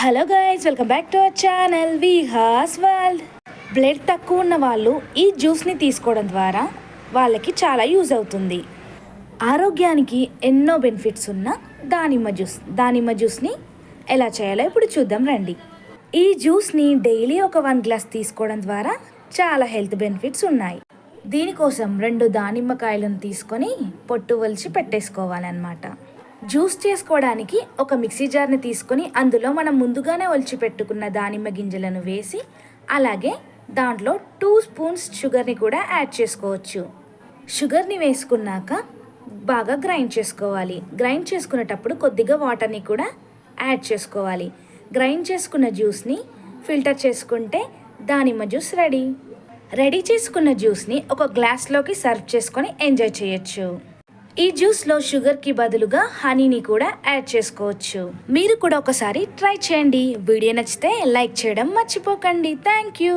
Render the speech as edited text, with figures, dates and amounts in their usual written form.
Hello guys, welcome back to our channel Vihas world. Blood తక్కువ ఉన్న వాళ్ళు ఈ జ్యూస్ని తీసుకోవడం ద్వారా వాళ్ళకి చాలా యూజ్ అవుతుంది. ఆరోగ్యానికి ఎన్నో బెనిఫిట్స్ ఉన్న దానిమ్మ జ్యూస్ని ఎలా చేయాలో ఇప్పుడు చూద్దాం రండి. ఈ జ్యూస్ని డైలీ ఒక 1 గ్లాస్ తీసుకోవడం ద్వారా చాలా హెల్త్ బెనిఫిట్స్ ఉన్నాయి. దీనికోసం 2 దానిమ్మకాయలను తీసుకొని పొట్టు ఒలిచి పెట్టేసుకోవాలన్నమాట. జ్యూస్ చేసుకోవడానికి ఒక మిక్సీ జార్ని తీసుకొని అందులో మనం ముందుగానే ఒలిచి పెట్టుకున్న దానిమ్మ గింజలను వేసి అలాగే దాంట్లో 2 స్పూన్స్ షుగర్ని కూడా యాడ్ చేసుకోవచ్చు. షుగర్ని వేసుకున్నాక బాగా గ్రైండ్ చేసుకోవాలి. గ్రైండ్ చేసుకునేటప్పుడు కొద్దిగా వాటర్ని కూడా యాడ్ చేసుకోవాలి. గ్రైండ్ చేసుకున్న జ్యూస్ని ఫిల్టర్ చేసుకుంటే దానిమ్మ జ్యూస్ రెడీ చేసుకున్న జ్యూస్ని ఒక గ్లాస్లోకి సర్వ్ చేసుకొని ఎంజాయ్ చేయొచ్చు. ఈ జ్యూస్లో షుగర్కి బదులుగా హనీని కూడా యాడ్ చేసుకోవచ్చు. మీరు కూడా ఒకసారి ట్రై చేయండి. వీడియో నచ్చితే లైక్ చేయడం మర్చిపోకండి. Thank you.